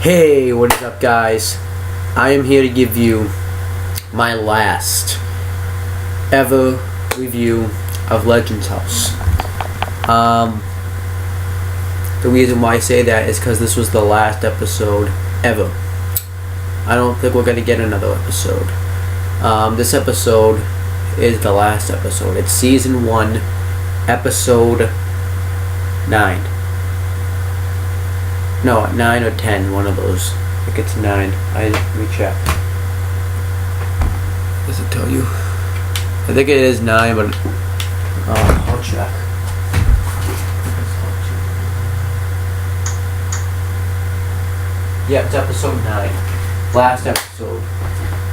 Hey, what is up, guys? I am here to give you my last ever review of Legends House. The reason why I say that is because this was the last episode ever. I don't think we're going to get another episode. This episode is the last episode. It's season 1, episode 9. No, 9 or 10, one of those. I think it's 9. Let me check. Does it tell you? I think it is 9, but I'll check. Yeah, it's episode 9. Last episode.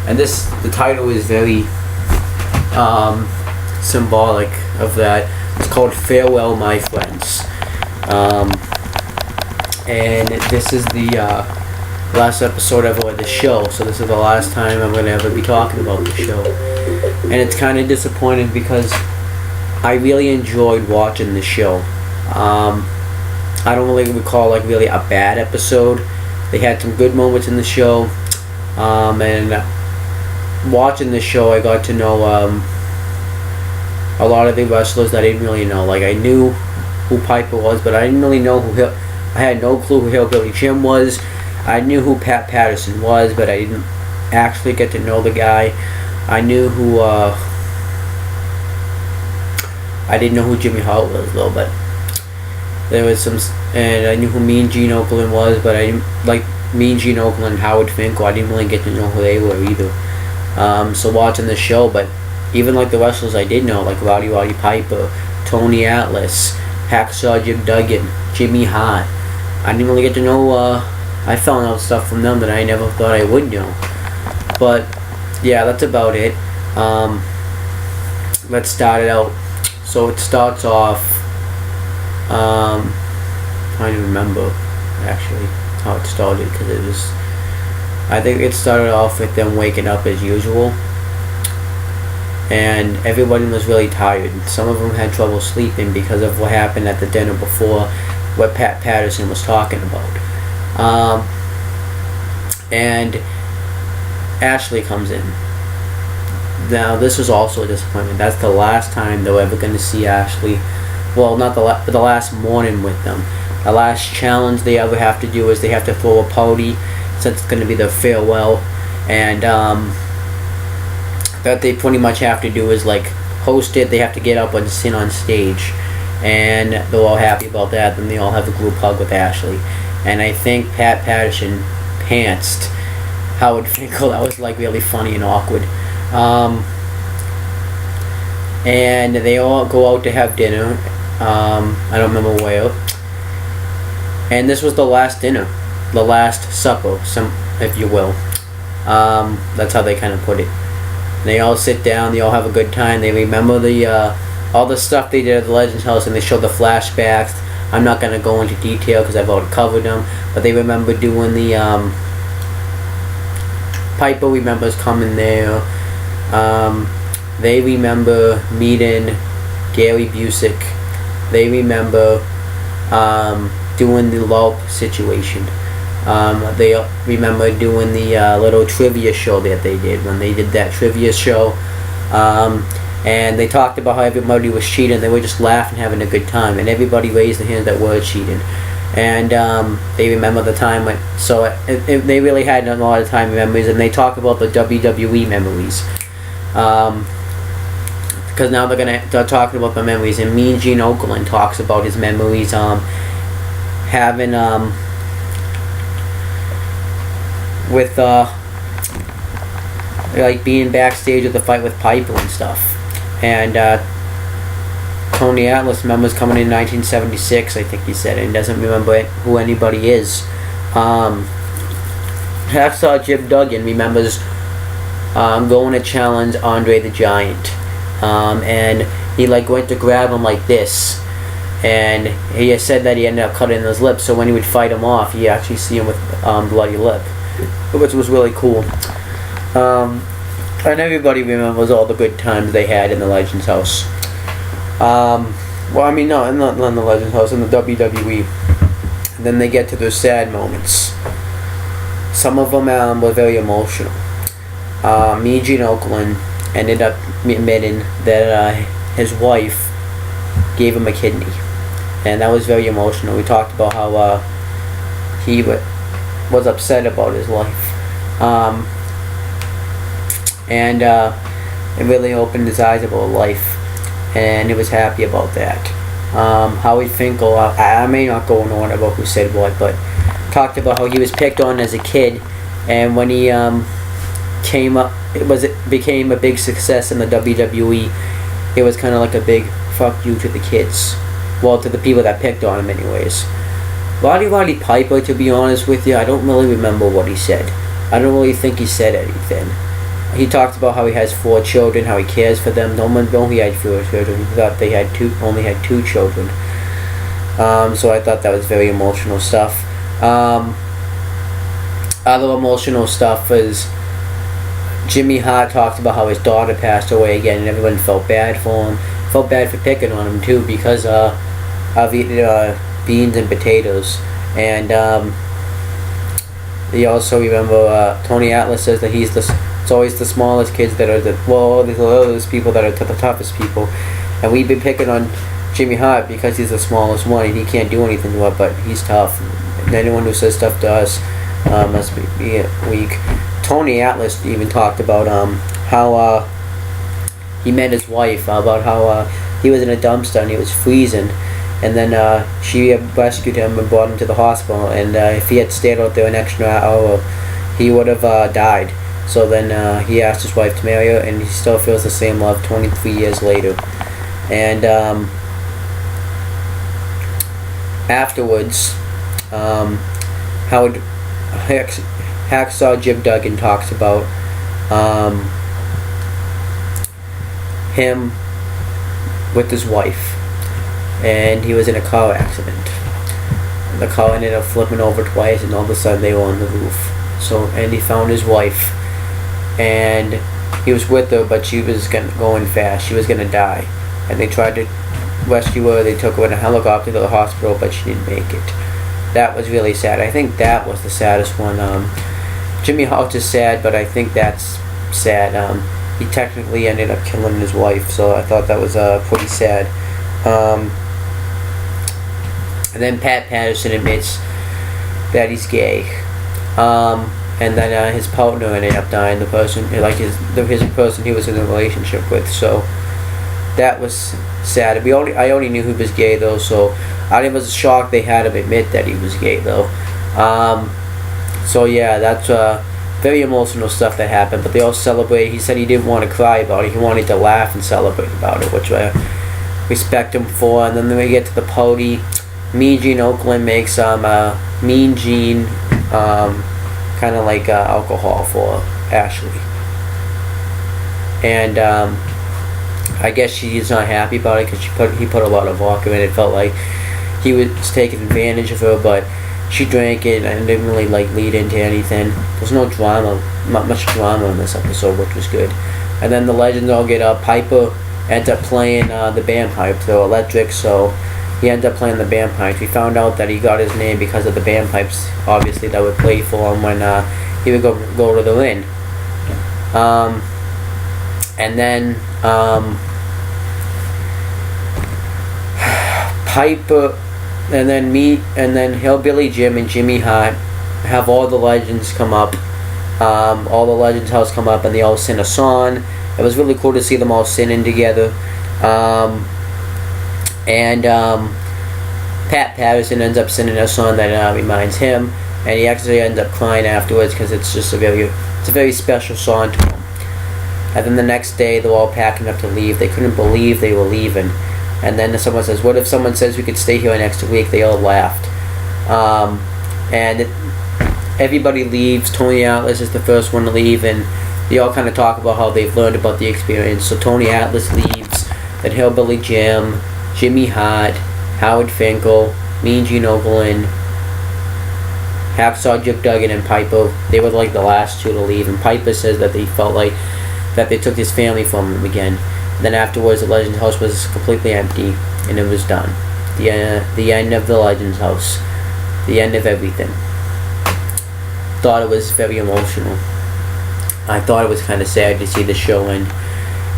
And the title is very symbolic of that. It's called Farewell, My Friends. And this is the last episode ever of the show, so this is the last time I'm going to ever be talking about the show. And it's kind of disappointing because I really enjoyed watching the show. I don't really recall really a bad episode. They had some good moments in the show, and watching the show I got to know a lot of the wrestlers that I didn't really know. Like, I knew who Piper was, but I didn't really know I had no clue who Hillbilly Jim was. I knew who Pat Patterson was, but I didn't actually get to know the guy. I knew who I didn't know who Jimmy Hart was though, but there was some, and I knew who Mean Gene Okerlund was, but I didn't like Mean Gene Okerlund and Howard Finkel. I didn't really get to know who they were either. So watching the show, but even like the wrestlers I did know, like Roddy Piper, Tony Atlas, Hacksaw Jim Duggan, Jimmy Hart. I didn't really get to know, I found out stuff from them that I never thought I would know. But, yeah, that's about it. Let's start it out. So it starts off, trying to remember, actually, how it started, because I think it started off with them waking up as usual. And everybody was really tired. Some of them had trouble sleeping because of what happened at the dinner before, what Pat Patterson was talking about. And Ashley comes in. Now, this was also a disappointment. That's the last time they're ever going to see Ashley. Well, not but the last morning with them. The last challenge they ever have to do is they have to throw a party, since it's going to be their farewell. And that they pretty much have to do is like host it. They have to get up and sit on stage, and they're all happy about that. Then they all have a group hug with Ashley, and I think Pat Patterson pantsed Howard Finkel. That was like really funny and awkward. And they all go out to have dinner. I don't remember where. And this was the last dinner, the last supper, if you will. That's how they kind of put it. They all sit down, they all have a good time, they remember all the stuff they did at the Legends House, and they show the flashbacks. I'm not going to go into detail because I've already covered them, but they remember doing the, Piper remembers coming there. They remember meeting Gary Busick. They remember doing the LARP situation. They remember doing the little trivia show that they did when they did that trivia show, and they talked about how everybody was cheating. They were just laughing, having a good time, and everybody raised their hands that were cheating. And they remember the time when, so they really had a lot of time memories, and they talk about the WWE memories, because now they're talking about the memories. And Mean Gene Okerlund talks about his memories, having with like being backstage at the fight with Piper and stuff. And Tony Atlas remembers coming in 1976, I think he said, and doesn't remember who anybody is. Hacksaw Jim Duggan remembers going to challenge Andre the Giant, and he went to grab him like this, and he said that he ended up cutting his lip, so when he would fight him off, you actually see him with bloody lip, which was really cool. And everybody remembers all the good times they had in the Legends House. Well, I mean, no, not in the Legends House, in the WWE. And then they get to their sad moments. some of them were very emotional. Mean Gene Okerlund ended up admitting that his wife gave him a kidney, and that was very emotional. We talked about how he was upset about his life, and it really opened his eyes about life, and he was happy about that. Howie Finkel, I may not go on about who said what, but talked about how he was picked on as a kid, and when he came up, it became a big success in the WWE. It was kind of like a big fuck you to the kids, well, to the people that picked on him, anyways. Roddy Piper, to be honest with you, I don't really remember what he said. I don't really think he said anything. He talked about how he has 4 children, how he cares for them. No one knew he had 4 children. He thought they only had 2 children. So I thought that was very emotional stuff. Other emotional stuff is Jimmy Hart talked about how his daughter passed away again, and everyone felt bad for him. Felt bad for picking on him too, because of eating beans and potatoes. And you also remember Tony Atlas says that it's always the smallest kids that are those people that are the toughest people. And we've been picking on Jimmy Hart because he's the smallest one and he can't do anything to it, but he's tough. And anyone who says stuff to us must be weak. Tony Atlas even talked about how he met his wife, about how he was in a dumpster and he was freezing, and then she rescued him and brought him to the hospital, and if he had stayed out there an extra hour, he would have died. So then he asked his wife to marry her, and he still feels the same love 23 years later. And afterwards, Howard Hacksaw Jim Duggan talks about him with his wife, and he was in a car accident. The car ended up flipping over twice, and all of a sudden they were on the roof. So, and he found his wife, and he was with her, but she was going fast. She was going to die, and they tried to rescue her. They took her in a helicopter to the hospital, but she didn't make it. That was really sad. I think that was the saddest one. Jimmy Hart is sad, but I think that's sad. He technically ended up killing his wife, so I thought that was pretty sad. And then Pat Patterson admits that he's gay. And then his partner ended up dying, the person he was in a relationship with. So that was sad. I only knew he was gay though, so I was shocked they had him admit that he was gay though. So yeah, that's very emotional stuff that happened. But they all celebrated. He said he didn't want to cry about it. He wanted to laugh and celebrate about it, which I respect him for. And then we get to the party. Mean Gene Okerlund makes Mean Gene kind of like alcohol for Ashley, and I guess she's not happy about it because he put a lot of vodka in it. It felt like he was taking advantage of her, but she drank it and didn't really lead into anything. There's no drama, not much drama in this episode, which was good. And then the legends all get up. Piper ends up playing the bagpipes. They're electric, so he ends up playing the bagpipes. We found out that he got his name because of the bagpipes, obviously, that would play for him when he would go to the ring. And then Piper, and then Hillbilly Jim and Jimmy Hart have all the legends come up. All the Legends House come up, and they all sing a song. It was really cool to see them all singing together. And Pat Patterson ends up singing a song that reminds him, and he actually ends up crying afterwards because it's just a very special song to him. And then the next day, they're all packing up to leave. They couldn't believe they were leaving. And then someone says, "What if someone says we could stay here next week?" They all laughed. And everybody leaves. Tony Atlas is the first one to leave, and they all kind of talk about how they've learned about the experience. So Tony Atlas leaves, then Hillbilly Jim, Jimmy Hart, Howard Finkel, Mean Gene Okerlund, Hacksaw Jim Duggan, and Piper. They were like the last two to leave, and Piper says that they felt like that they took his family from him again. Then afterwards, the Legends House was completely empty, and it was done. The end of the Legends House. The end of everything. thought it was very emotional. I thought it was kind of sad to see the show end,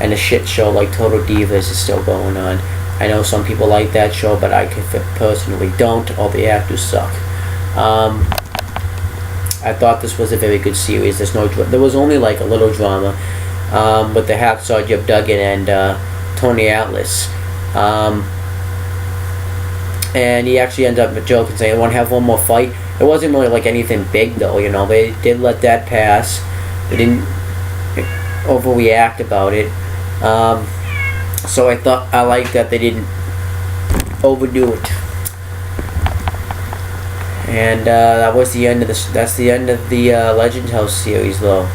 and a shit show like Total Divas is still going on. I know some people like that show, but I personally don't. All the actors suck. I thought this was a very good series. There was only like a little drama with the Hacksaw Jim Duggan and Tony Atlas. And he actually ended up joking, saying, "I want to have one more fight." It wasn't really like anything big, though. You know, they did let that pass. They didn't overreact about it. So I liked that they didn't overdo it. And that was the end of this. That's the end of the Legend House series, though.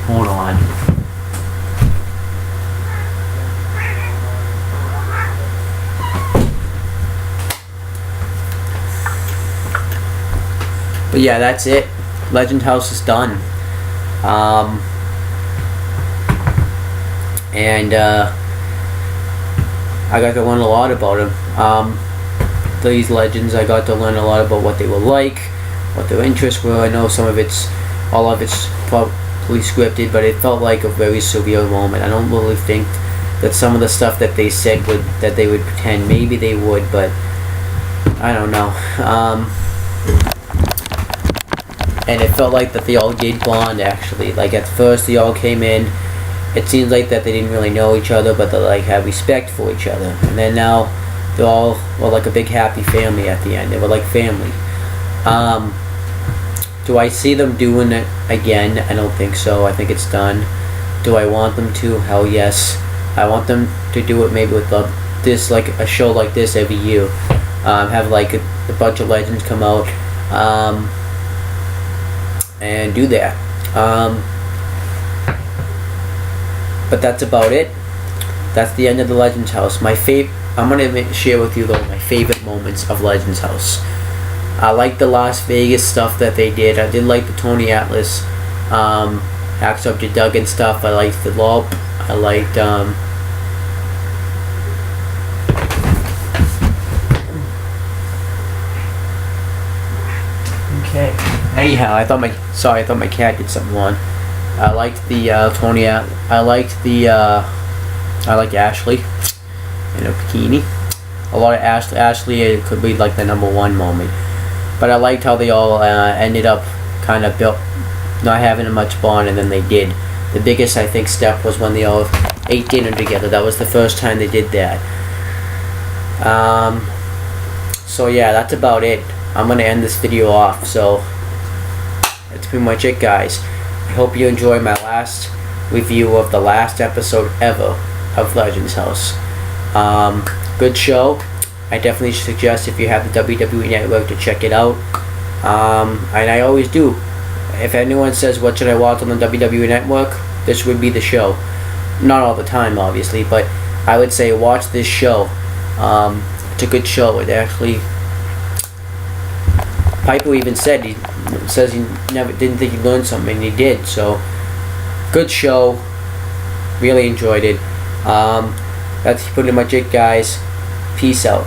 Hold on. But yeah, that's it. Legend House is done. And I got to learn a lot about them. These legends, I got to learn a lot about what they were like, what their interests were. I know all of it's probably scripted, but it felt like a very surreal moment. I don't really think that some of the stuff that they said that they would pretend. Maybe they would, but I don't know. And it felt like that they all did bond, actually. Like, at first they all came in, it seems like that they didn't really know each other, but they like had respect for each other. And then now they all were like a big happy family at the end. They were like family. Do I see them doing it again? I don't think so. I think it's done. Do I want them to? Hell yes. I want them to do it maybe with this, like a show like this every year. Have like a bunch of legends come out. And do that. But that's about it. That's the end of the Legends House. I'm gonna share with you though my favorite moments of Legends House. I like the Las Vegas stuff that they did. I did like the Tony Atlas, Hacksaw Jim Duggan stuff. I liked the LOP. I liked Okay. Anyhow, I thought my cat did something wrong. I liked the Tony. I liked Ashley in a bikini. A lot of Ashley. It could be like the #1 moment, but I liked how they all ended up kind of not having much bond, and then they did. The biggest, I think, step was when they all ate dinner together. That was the first time they did that. So yeah, that's about it. I'm gonna end this video off. So that's pretty much it, guys. I hope you enjoyed my last review of the last episode ever of Legends House. Good show. I definitely suggest, if you have the WWE Network, to check it out. And I always do. If anyone says what should I watch on the WWE Network, this would be the show. Not all the time, obviously, but I would say watch this show. It's a good show. It actually, Piper even said he didn't think he learned something, and he did. So good show. Really enjoyed it. That's pretty much it, guys. Peace out.